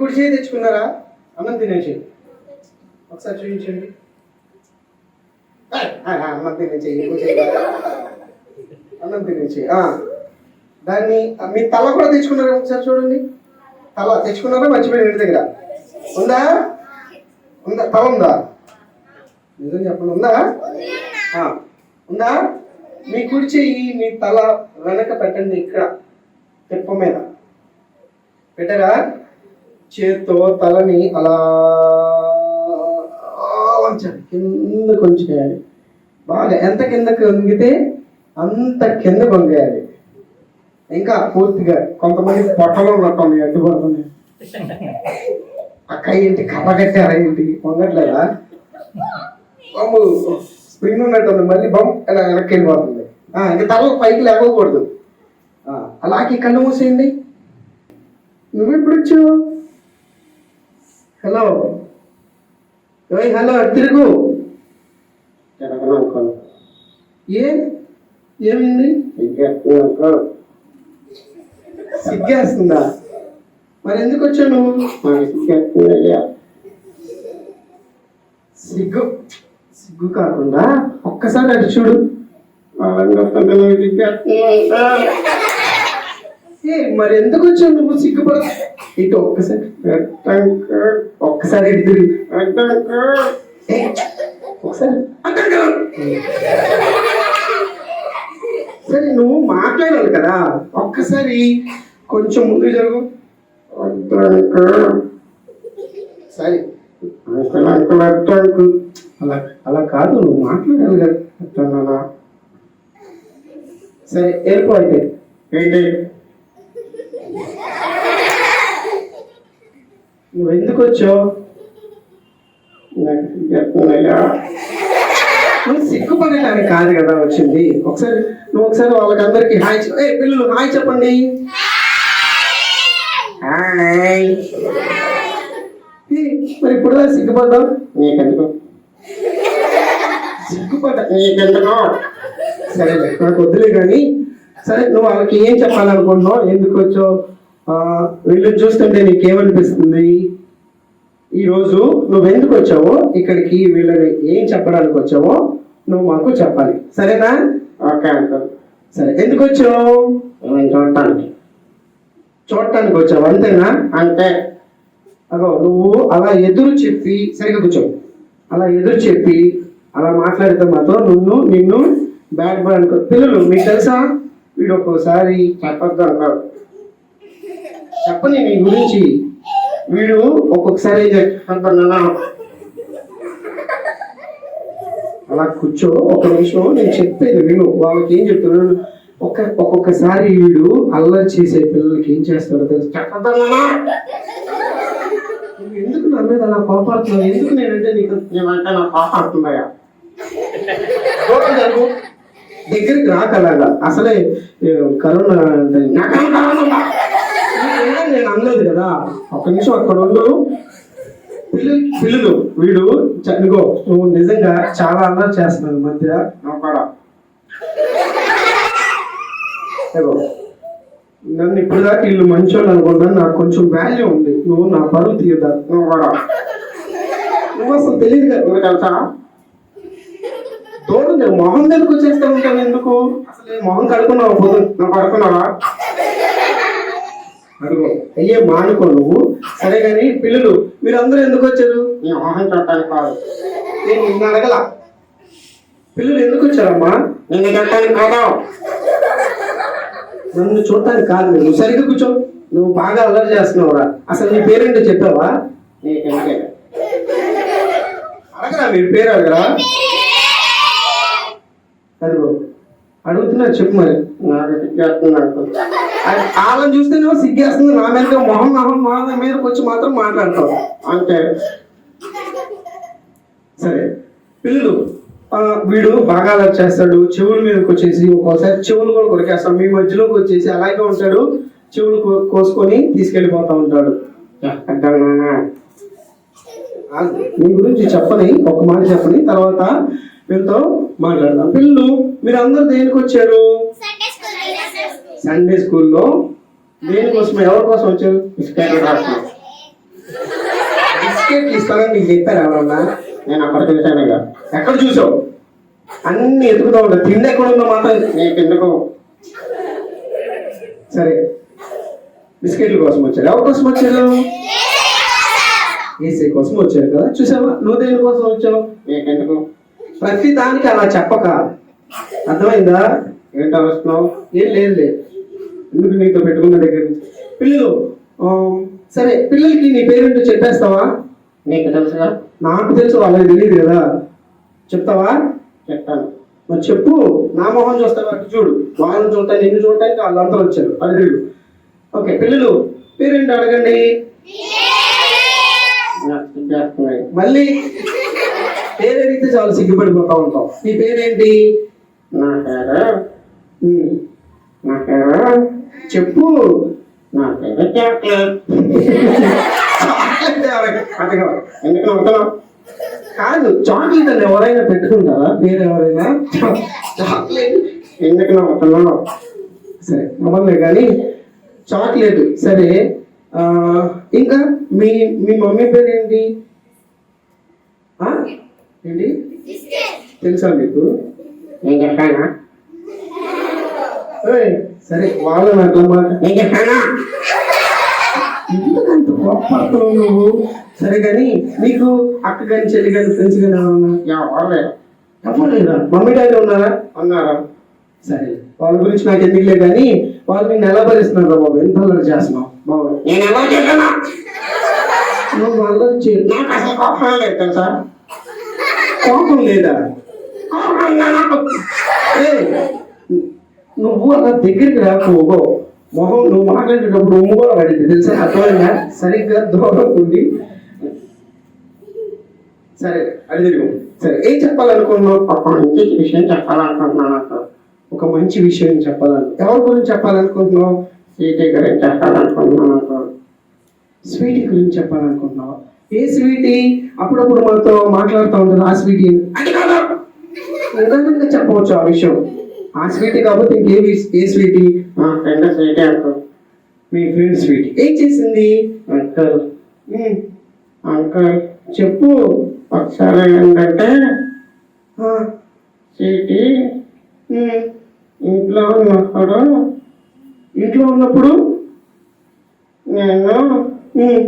కుడి చేయి తెచ్చుకున్నారా? అన్నం తినేసి ఒకసారి చూపించండి. అన్నం తినేసి అన్నం తినేసి దాన్ని మీ తల కూడా తెచ్చుకున్నారా? ఒకసారి చూడండి. తల తెచ్చుకున్నారా? మర్చిపోయిన ఇంటి దగ్గర ఉందా? ఉందా? తల ఉందా? నిజం చెప్పండి, ఉందా? ఉందా? మీ కుడి చెయ్యి మీ తల వెనక పెట్టండి. ఇక్కడ తిప్ప మీద పెట్టారా? చేత్తో తలని అలా వంచాలి, కింద కొంచెం వేయాలి. బాగా ఎంత కిందకి వంగితే అంత కింద వంగేయాలి. ఇంకా పూర్తిగా కొంతమంది పొట్టలో ఉన్నట్టు అడ్డుపడుతుంది. అక్క ఏంటి కర్ర కట్టారా ఏంటి? వంగట్లేదా? బొమ్మ స్ప్రింగ్ ఉన్నట్టుంది, మళ్ళీ బొమ్మ ఇలా వెనక్కి వెళ్ళిపోతుంది. ఇంకా తల పైకి లేకపోకూడదు. అలాగే కళ్ళు మూసేయండి. నువ్వెప్పుడు వచ్చావు? హలో హలో తిరుగు. ఏమైంది? సిగ్గేస్తుందా? మరి ఎందుకు వచ్చావు నువ్వు? సిగ్గు సిగ్గు కాకుండా ఒక్కసారి అటు చూడు. మరి ఎందుకు వచ్చావు నువ్వు? సిగ్గుపడ ఇటు ఒక్కసారి ఒక్కసారి ఇటు తిరిగి ఒకసారి. సరే నువ్వు మాట్లాడాలి కదా, ఒక్కసారి కొంచెం ముందు జరుగు. సరే అలా అలా కాదు, నువ్వు మాట్లాడాలి కదా. సరే వెళ్ళిపో అయితే. ఏంటి నువ్వు ఎందుకు వచ్చావు? నువ్వు సిగ్గుపడేదానికి కాదు కదా వచ్చింది. ఒకసారి వాళ్ళకి అందరికి హాయ్ పిల్లలు హాయ్ చెప్పండి. హాయ్. మరి ఇప్పుడు సిగ్గుపడ్డావు? నీకెందుకు సిగ్గుపడ్డా? నీకెందుకు? సరే నాకు వద్దులే కానీ, సరే నువ్వు వాళ్ళకి ఏం చెప్పాలనుకుంటున్నావు? ఎందుకు వచ్చావు? వీళ్ళని చూస్తుంటే నీకేమనిపిస్తుంది? ఈరోజు నువ్వు ఎందుకు వచ్చావో ఇక్కడికి, వీళ్ళని ఏం చెప్పడానికి వచ్చావో నువ్వు మాకు చెప్పాలి, సరేనా? Okay uncle. సరే ఎందుకు వచ్చావు? చూడటానికి వచ్చావు అంతేనా? అంటే అగో నువ్వు అలా ఎదురు చెప్పి, సరిగ్గా కూర్చో, అలా ఎదురు చెప్పి అలా మాట్లాడితే మాత్రం నిన్ను బ్యాడ్ బాయ్ అనుకో. పిల్లలు మీకు తెలుసా, వీడు ఒక్కోసారి చెప్పొద్దు అంటారు. చెప్పని నీ గురించి. వీడు ఒక్కొక్కసారి అలా కూర్చో, ఒక నిమిషం నేను చెప్పేది విను. వాళ్ళకి ఏం చెప్తున్నాను, ఒక్కొక్కసారి వీడు అల్లరి చేసే పిల్లలకి ఏం చేస్తాడో తెలుసు. చెప్పద్దన్నా ఎందుకు నా మీద అలా కోపాడుతున్నావు? ఎందుకు నేనంటే నేనంటే నాకు కోపాడుతున్నాయా? దగ్గరికి రాకలాగా. అసలే కరోనా నేను అనలేదు కదా. ఒక్క నిమిషం అక్కడ ఉండు. పిల్లలు వీడు ఇగో నువ్వు నిజంగా చాలా అల్లరి చేస్తున్నావు మధ్య. నన్ను ఇప్పుడు దాకా వీళ్ళు మంచోళ్ళు అనుకుంటాను, నాకు కొంచెం వాల్యూ ఉంది. నువ్వు నా పరువు తీయదా? నువ్వు అసలు తెలియదు కదా తెలుసా? తోడు నేను మొహం ఎందుకు వచ్చేస్తా ఉంటాను? ఎందుకు అసలు మొహం కడుకున్నావా? నువ్వు కడుకున్నావా? అడుగు అయ్యే మానుకో నువ్వు. సరే కానీ పిల్లలు మీరందరూ ఎందుకు వచ్చారు? నీ మొహం చూడటానికి కాదు. నేను నిన్ను అడగల. పిల్లలు ఎందుకు వచ్చారమ్మా? నిన్ను చూడటానికి కాదు. నన్ను చూడటానికి కాదు. నువ్వు సరిగ్గా కూర్చో. నువ్వు బాగా అల్లరి చేస్తున్నావురా. అసలు నీ పేరేంటో చెప్పావా? అడగరా, మీరు పేరు అడగరా? అదిగో అడుగుతున్నా, చెప్పు. మరి నాకు సిగ్గేస్తుంది. వాళ్ళని చూస్తేనేమో సిగ్గేస్తుంది, నా మీద మొహం మీదకి వచ్చి మాత్రం మాట్లాడతావు అంటే. సరే పిల్లలు, వీడు బాగా అలా చేస్తాడు. చెవుల మీదకి వచ్చేసి ఒక్కోసారి చెవులు కూడా కొరికేస్తాడు. మీ మధ్యలోకి వచ్చేసి అలాగే ఉంటాడు. చెవులు కోసుకొని తీసుకెళ్ళిపోతా ఉంటాడు. మీ గురించి చెప్పని, ఒక మాట చెప్పని, తర్వాత వీళ్ళతో మాట్లాడదాం. పిల్లలు మీరు అందరూ దేనికి వచ్చారు? సండే స్కూల్లో. దేనికోసం, ఎవరి కోసం వచ్చారు? బిస్కెట్లు ఇస్తానని నీకు చెప్పారు ఎవరన్నా? నేను అక్కడ చూశాను ఇక. ఎక్కడ చూసావు? అన్ని ఎదుగుతూ ఉంటాయి. తిండి ఎక్కడ ఉందో మాత్రం నీకు ఎందుకు? సరే, బిస్కెట్ల కోసం వచ్చారు. ఎవరి కోసం వచ్చారు? ఏసీ కోసం వచ్చారు కదా. చూసావా, నువ్వు దేని కోసం వచ్చావు? నీకెందుకు? ప్రతి దానికి అలా చెప్పక, అర్థమైందా? ఏంటో వస్తున్నావు? ఏం లేదు, ఎందుకు నీతో పెట్టుకున్న దగ్గర నుంచి. పిల్లలు సరే, పిల్లలకి నీ పేరేంటో చెప్పేస్తావా? నీకు తెలుసుగా. నాకు తెలుసు, వాళ్ళకి తెలియదు కదా. చెప్తావా? చెప్తాను. మరి చెప్పు. నా మొహం చూస్తావు అటు చూడు. వాళ్ళని చూడటానికి, నిన్ను చూడటానికి వాళ్ళంతా వచ్చారు. అది తిరుగు. ఓకే, పిల్లలు పేరేంటో అడగండి. నాకు సిగ్గేస్తున్నాయి. మళ్ళీ పేరు అడిగితే చాలా సిగ్గుపడిపోతా ఉంటాం. నీ పేరేంటి? నా పేరు ఉమ్, నా పేరు చెప్పు. నా పేరు చాక్లెట్. అది కాదు. ఎందుకు నవ్వుతున్నావు? కాదు, చాక్లెట్ అని ఎవరైనా పెట్టుకుంటారా? పేరు ఎవరైనా? చాక్లెట్ ఎందుకు నవ్వుతున్నావు? సరే, నమ్మలే కానీ చాక్లెట్. సరే, ఇంకా మీ మీ మమ్మీ పేరు ఏంటి? ఏంటి తెలుసా మీకు? నేను చెప్పానా? ఏయ్, సరే, వాళ్ళని అట్లా మాట. నేను చెప్పానా? ఎందుకంత కోపడుతున్నావు నువ్వు? సరే కానీ నీకు అక్క కానీ చెల్లి కానీ ఫ్రెండ్స్ కానీ ఏమన్నా? ఎవరు చెప్పలేదా? మమ్మీ డాడీ ఉన్నారా? అన్నారా? సరే, వాళ్ళ గురించి నాకు ఎందుకులే కానీ వాళ్ళు నిన్ను ఎలా భరిస్తున్నారు బాబు? ఎంత అల్లరి చేస్తున్నావు బాబు? నేను ఎలా చేశానా? నువ్వు అల్లరి చే నాకు అసలు కోపం లేదు తెలుసా? కోపం లేదా? కోపం ఉందా నాకు? ఏయ్, నువ్వు అలా దగ్గరికి రాకు. మొహం నువ్వు మాట్లాడేటప్పుడు ఉమ్ము కూడా పడింది తెలుసా? అర్థమైందా? సరిగ్గా దూరం ఉంది. సరే, అడిగిరు. సరే, ఏం చెప్పాలనుకున్నావు? ఒక మంచి విషయం చెప్పాలనుకుంటున్నాను నాకు. ఒక మంచి విషయం ఎవరి గురించి చెప్పాలనుకుంటున్నావు? సీటీ గురించి చెప్పాలనుకుంటున్నాను నాకు. స్వీటీ గురించి చెప్పాలనుకుంటున్నావా? ఏ స్వీటీ? అప్పుడప్పుడు మనతో మాట్లాడుతూ ఉంటుంది ఆ స్వీటీ. అది కాదు. నిదానంగా చెప్పవచ్చు ఆ విషయం. ఆ స్వీటీ కాకపోతే ఏ స్వీటీ? మా ఫ్రెండ్ సీటీ అంకు. మీ ఫ్రెండ్ స్వీటీ ఏం చేసింది? అంకుల్ అంకుల్ చెప్పు. ఒకసారి ఏంటంటే ఆ, సీటీ ఉమ్, ఇంట్లో ఉన్నప్పుడు ఇంట్లో ఉన్నప్పుడు నేను ఉమ్,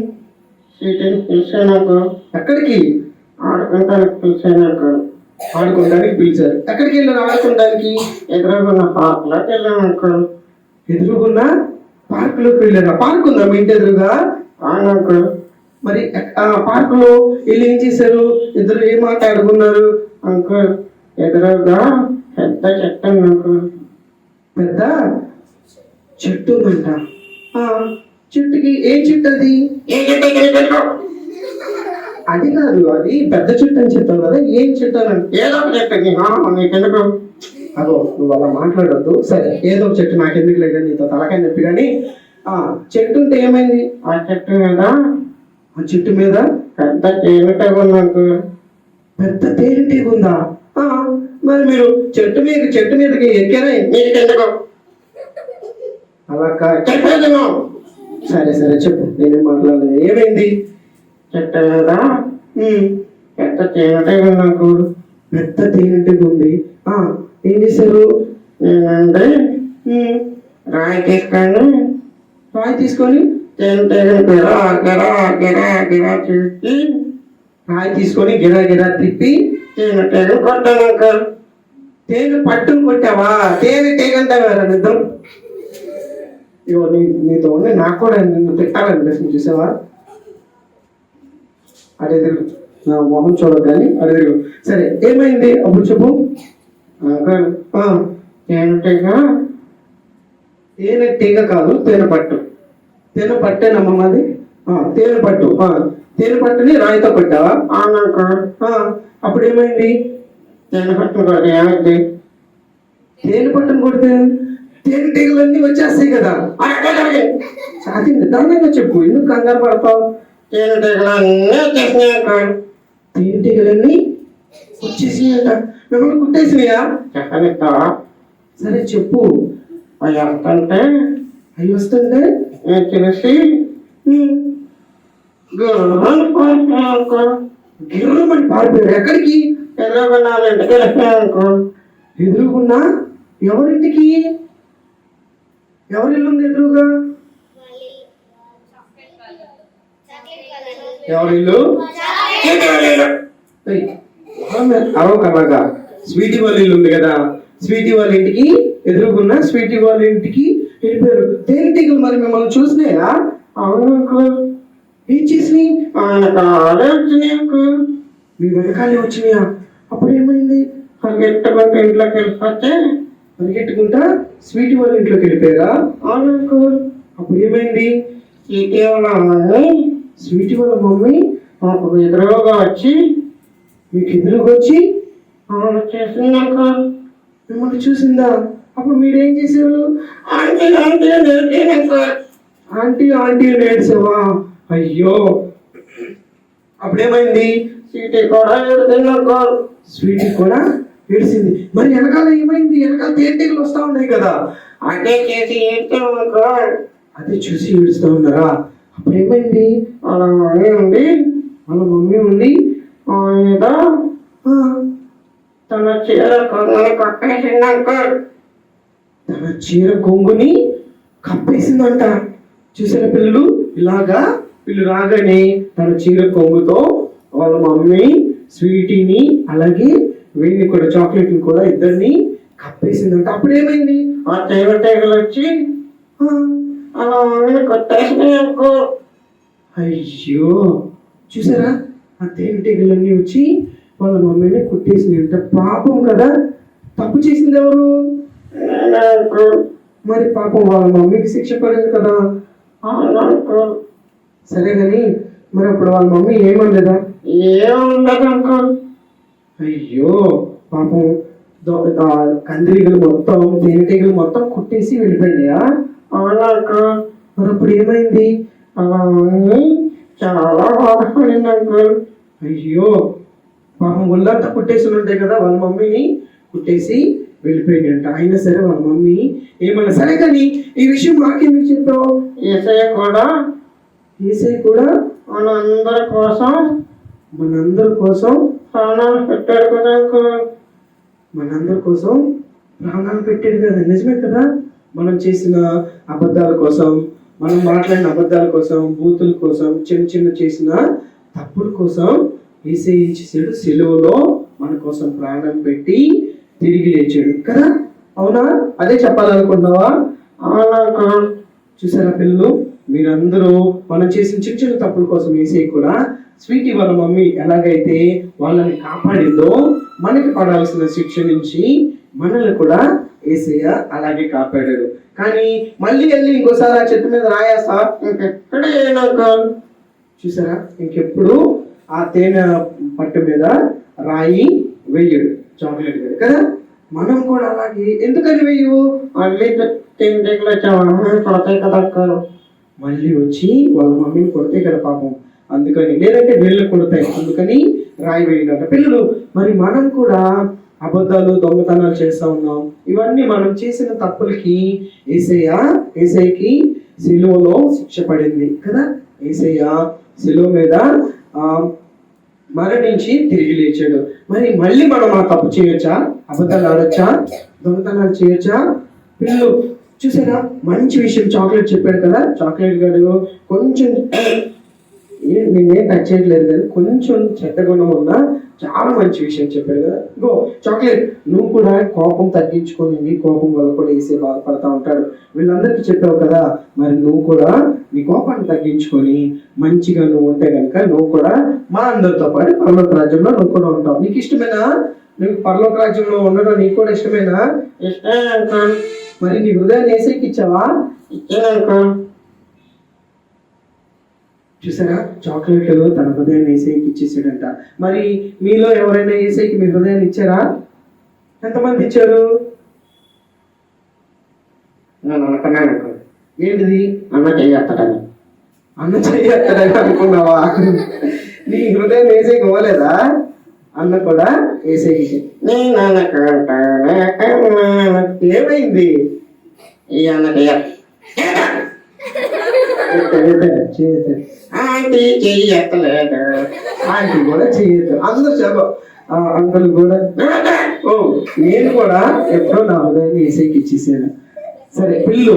సీటీని పిలిచాను. ఎక్కడికి? ఆడుకుంటానికి పిలిచాను. ఆడుకోవడానికి పిలిచారు. ఎక్కడికి వెళ్ళారు ఆడుకోవడానికి? ఎదురుగున్న పార్క్లోకి వెళ్ళాను అంకుల్. ఎదురుగున్న పార్కులోకి వెళ్ళారా? పార్క్ ఉందా మీ ఇంటి ఎదురుగా? అవును అంకుల్. మరి ఆ పార్కులో వెళ్ళి ఏం చేశారు? ఇద్దరు ఏం మాట్లాడుకున్నారు? అంకుల్ ఎదురుగా పెద్ద చెట్టు ఉంది అంకుల్. పెద్ద చెట్టు ఉందంట. ఆ, చెట్టుకి ఏ చెట్టు అది? ఏ చెట్టు ఎక్కడ చెట్టు? అది కాదు, అది పెద్ద చెట్టు అని చెప్పావు కదా, ఏం చెట్టు అని అంటే? ఏదో ఒక చెట్టు. నీకెందుకు? అదో, నువ్వు అలా మాట్లాడద్దు. సరే, ఏదో ఒక చెట్టు నాకెందుకు లేదు, నీతో తలకాయ నొప్పి. కానీ ఆ చెట్టు ఉంటే ఏమైంది? ఆ చెట్టు మీద ఆ చెట్టు మీద పెద్ద తేనెటీగ ఉంది అంకుల్. పెద్ద తేనెటీగ ఉందా? ఆ, మరి మీరు చెట్టు మీదకి ఎక్కారా? నీకెందుకు? అలా చెప్పేది నువ్వు. సరే సరే, చెప్పు. నేనేం మాట్లాడలేదు. ఏమైంది? చెట్టు మీద ఉమ్, పెద్ద తేనెటీగ ఉంది అంకుల్. పెద్ద తేనెటీగ ఉంది. ఆ, ఏం చేశారు? నేనంటే ఉమ్, రాయి తీసుకొని రాయి తీసుకొని తేనెటీగని గిరా గిరా గిరా గిరా చూసి రాయి తీసుకొని గిరా గిరా తిప్పి తేనెటీగని కొట్టాను అంకుల్. తేనె పట్టును కొట్టావా? తేనెటీగ అంటావారా నిద్రం? ఇగో నీతో ఉండి నాకు కూడా నిన్ను తిట్టాలనిపిస్తుంది. చూసావా? అదే తిరుగు. నా మొహం చూడదు కానీ అదే తిరుగు. సరే, ఏమైంది అప్పుడు చెప్పు. అంకుల్ ఆ, తేనెటీగ తేనెటీగ కాదు, తేనె పట్టు. తేనె పట్టేనమ్మా అది. తేనె పట్టు. తేనె పట్టుని రాయితో కొట్టావా? అవును అంకుల్. అప్పుడు ఏమైంది? తేనె పట్టును కొడితే ఏమైంది? తేనె పట్టును కొడితే తేనెటీగలన్నీ వచ్చేస్తాయి కదా. అది నిదానంగా చెప్పు, ఎందుకు కంగారు పడతావు? తేనెటీగలన్నీ వచ్చేసినాయి అంకుల్. తేనెటీగలన్నీ వచ్చేసినాయంట. మిమ్మల్ని కుట్టేసినాయా? చెప్పనిస్తావా? సరే చెప్పు. అవి వస్తుంటే అవి వస్తుంటే నేను చూసి ఉమ్, గుర్రం పోయి అంకుల్. గిర్రమని పారిపోయారు. ఎక్కడికి? ఎదురుకున్నాళ్ళంటికి వెళ్ళిపోయి అంకుల్. ఎదురుగున్నా? ఎవరింటికి? ఎవరి ఇల్లు ఉంది ఎదురుగా? ఎవరిల్లు? అరవకలాగా స్వీటీ వాళ్ళ ఇల్లు ఉంది కదా, స్వీటీ వాళ్ళ ఇంటికి ఎదురుకున్న స్వీటీ వాళ్ళ ఇంటికి వెళ్ళిపోయారు. తేనెటీగలు మరి మిమ్మల్ని చూసినాయా? అవును అంకుల్. ఏం చేసినాయి? ఆయన కాడే వచ్చినాయి అంకుల్. మీ వెనకాలే వచ్చినాయా? అప్పుడు ఏమైంది? పరిగెట్టుకుంటూ ఇంట్లోకి వెళ్ళిపోతే పరిగెట్టుకుంటా స్వీటీ వాళ్ళ ఇంట్లోకి వెళ్ళిపోయారా? అవును అంకుల్. అప్పుడు ఏమైంది? సీటీ వాళ్ళని స్వీటీ వాళ్ళ మమ్మీ మాకు ఎదురుగా వచ్చి మీకు ఎదురుగా వచ్చి అవును చేసింది అంకుల్. మిమ్మల్ని చూసిందా? అప్పుడు మీరేం చేశారు? ఆంటీ ఆంటీ నేర్చేది అంకుల్. ఆంటీ ఆంటీ నేడ్చావా? అయ్యో, అప్పుడేమైంది? సీటీ కూడా ఎదురుతుంది అంకుల్. స్వీటీ కూడా ఏడిసింది. మరి వెనకాల ఏమైంది? వెనకాల తేనెటీగలు వస్తా ఉన్నాయి కదా, అదే చేసి ఏడ్చాం అంకుల్. అది చూసి ఏడుస్తూ ఉన్నారా? అప్పుడు ఏమైంది? వాళ్ళ మమ్మీ ఉండి వాళ్ళ మమ్మీ ఉండి ఆయన "ఆ, తన చీర కొంగని కప్పేసింది అంకుల్. తన చీర కొంగుని కప్పేసిందంట. చూసిన పిల్లలు ఇలాగా వీళ్ళు రాగానే తన చీర కొంగుతో వాళ్ళ మమ్మీ స్వీటీని అలాగే వీడిని కూడా చాక్లెట్ని కూడా ఇద్దరిని కప్పేసిందంట. అప్పుడు ఏమైంది? ఆ తేనెటీగలు వచ్చి "ఆ, వాళ్ళ మమ్మీని కొట్టేసినాయి అంకుల్. అయ్యో, చూసారా? ఆ తేనెటీగలన్నీ వచ్చి వాళ్ళ మమ్మీని కుట్టేసిందంట. పాపం కదా, తప్పు చేసింది ఎవరు? నేనే అంకుల్. మరి పాపం వాళ్ళ మమ్మీకి శిక్ష పడింది కదా. అవును అంకుల్. సరే కానీ మరి అప్పుడు వాళ్ళ మమ్మీ ఏమనలేదా? ఏముండదు అంకుల్. అయ్యో పాపం, కందిరీగలు మొత్తం తేనెటీగలు మొత్తం కుట్టేసి వెళ్ళిపోయాయా? అవును అంకుల్. మరి అప్పుడు ఏమైంది? వాళ్ళ మమ్మీ చాలా బాధపడింది అంకుల్. అయ్యో పాపం ఒళ్ళంతా కుట్టేసి ఉంటాయి కదా, వాళ్ళ మమ్మీని కుట్టేసి వెళ్ళిపోయిందంట. అయినా సరే వాళ్ళ మమ్మీ ఏమన్నా సరే కానీ ఈ విషయం మాకెందుకు చెప్పావు? ఏసయ్య కూడా యేసయ్య కూడా మనందరి కోసం మనందరి కోసం ప్రాణాలు పెట్టాడు కదా అంకుల్. మనందరి కోసం ప్రాణాలు పెట్టాడు కదా. నిజమే కదా, మనం చేసిన అబద్ధాల కోసం, మనం మాట్లాడిన అబద్ధాల కోసం, బూతుల కోసం, చిన్న చిన్న చేసిన తప్పుల కోసం యేసయ్య ఏం చేశాడు? సిలువలో మన కోసం ప్రాణం పెట్టి తిరిగి లేచాడు కదా. అవునా? అదే చెప్పాలనుకుంటున్నావా? అవును అంకుల్. చూసారా పిల్లలు, మీరందరూ మనం చేసిన చిన్న చిన్న తప్పుల కోసం యేసయ్య కూడా స్వీటీ వాళ్ళ మమ్మీ ఎలాగైతే వాళ్ళని కాపాడిందో మనకి పడాల్సిన శిక్ష నుంచి మనల్ని కూడా యేసయ్య అలాగే కాపాడాడు. కానీ మళ్ళీ వెళ్ళి ఇంకోసారి ఆ చెట్టు మీద రాయేస్తా ఇంకెక్కడ ఏను అంకుల్. చూసారా, ఇంకెప్పుడు ఆ తేనె పట్టు మీద రాయి వెయ్యడు చాక్లెట్ మీద కదా. మనం కూడా అలాగే ఎందుకని వెయ్యవు? మళ్ళీ తేనెటీగలు వచ్చి వాళ్ళ మమ్మీని కొడతాయి కదా అంకుల్. మళ్ళీ వచ్చి వాళ్ళ మమ్మీని కొడితే కదా పాపం, అందుకని, లేదంటే వీళ్ళు కొడతాయి, అందుకని రాయి వేయడం. పిల్లలు, మరి మనం కూడా అబద్ధాలు దొంగతనాలు చేస్తా ఉన్నాం. ఇవన్నీ మనం చేసిన తప్పులకి యేసయ్యకి సిలువలో శిక్ష పడింది కదా. యేసయ్య సిలువ మీద మరణించి తిరిగి లేచాడు. మరి మళ్ళీ మనం ఆ తప్పు చేయొచ్చా? అబద్ధాలు ఆడొచ్చా? దొంగతనాలు చేయొచ్చా? పిల్లలు చూసారా, మంచి విషయం చాక్లెట్ చెప్పాడు కదా. చాక్లెట్ గడు కొంచెం నేనేం టచ్ చేయట్లేదు కానీ కొంచెం చెడ్డ గుణం ఉన్నా చాలా మంచి విషయం చెప్పాడు కదా. గో చాక్లెట్, నువ్వు కూడా కోపం తగ్గించుకొని, నీ కోపం వల్ల కూడా యేసయ్య బాధపడతా ఉంటాడు. వీళ్ళందరికీ చెప్పావు కదా, మరి నువ్వు కూడా నీ కోపాన్ని తగ్గించుకొని మంచిగా నువ్వు ఉంటే కనుక నువ్వు కూడా మా అందరితో పాటు పరలోక రాజ్యంలో నువ్వు కూడా ఉంటావు. నీకు ఇష్టమేనా? నువ్వు పరలోక రాజ్యంలో ఉండడం నీకు కూడా ఇష్టమేనా? ఇష్టమే అంకుల్. మరి నీ హృదయాన్ని యేసయ్యకి ఇచ్చావా? ఇచ్చాను అంకుల్. చూసారా, చాక్లెట్ తన హృదయాన్ని యేసయ్యకి ఇచ్చేసాడంట. మరి మీలో ఎవరైనా యేసయ్యకి మీ హృదయాన్ని ఇచ్చారా? ఎంతమంది ఇచ్చారు? నేను అనుకున్నాను అంకుల్. ఏంటిది? అన్న చెయ్యొస్తాడని. అన్న చెయ్యని అనుకున్నావా? నీ హృదయం యేసయ్యకి ఇవ్వలేదా? అన్న కూడా యేసయ్యకి. నేను అనుకుంటాను ఏమైంది? ఈ అన్న చెయ్య చేయొద్దు. ఆంటీ చెయ్యట్లేదు. ఆంటీ కూడా చేయొద్దు. అందరూ చెప్ప అంకుల్ కూడా. ఓ నేను కూడా ఎప్పుడో నా హృదయాన్ని ఏసైకి ఇచ్చేసాను. సరే పిల్లు,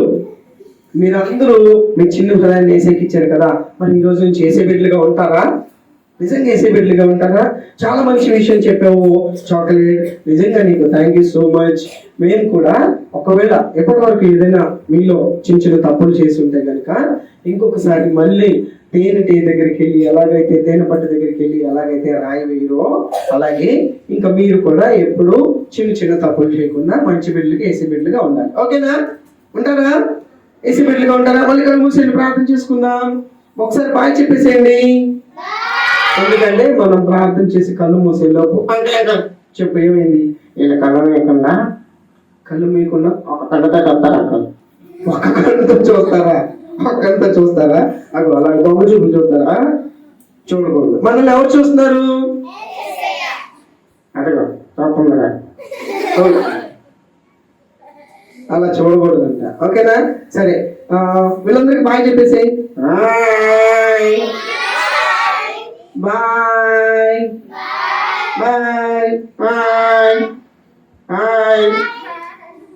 మీరందరూ మీ చిన్న హృదయాన్ని ఏసైకి ఇచ్చారు కదా, మరి ఈ రోజు నుంచి ఏసే బిడ్డలుగా ఉంటారా? నిజంగా ఏసే బిడ్డలుగా ఉంటారా? చాలా మంచి విషయం చెప్పావు చాక్లెట్, నిజంగా నీకు థ్యాంక్ యూ సో మచ్. మేము కూడా ఒకవేళ ఎప్పటి వరకు ఏదైనా మీలో చిన్న చిన్న తప్పులు చేసి ఉంటే కనుక ఇంకొకసారి మళ్ళీ తేనె దగ్గరికి వెళ్ళి ఎలాగైతే తేనె పట్టు దగ్గరికి వెళ్ళి ఎలాగైతే రాయి వేయరో అలాగే ఇంకా మీరు కూడా ఎప్పుడు చిన్న చిన్న తప్పులు చేయకుండా మంచి బిడ్డలుగా ఏసే బిడ్డలుగా ఉండాలి. ఓకేనా? ఉంటారా? ఏసే బిడ్డలుగా ఉంటారా? మళ్ళీ కళ్ళు మూసేయండి, ప్రార్థన చేసుకుందాం. ఒకసారి బాయ్ చెప్పేసేయండి. ఎందుకంటే మనం ప్రార్థన చేసి కళ్ళు మూసేలోపు చెప్పు ఏమైంది? వీళ్ళు కళ్ళు వేయకుండా కళ్ళు మీకున్నా ఒక కళ్ళతో చెప్తారు అంకుల్. ఒక కళ్ళతో చూస్తారా? ఒక కళ్ళతో చూస్తారా? అవి అలా దొంగ చూపు చూస్తారా? చూడకూడదు. మనల్ని ఎవరు చూస్తున్నారు? అదిగో తప్పకుండా అలా చూడకూడదంట. ఓకేనా? సరే వీళ్ళందరికీ బాయ్ చెప్పేసి బాయ్ బాయ్ బాయ్ బాయ్.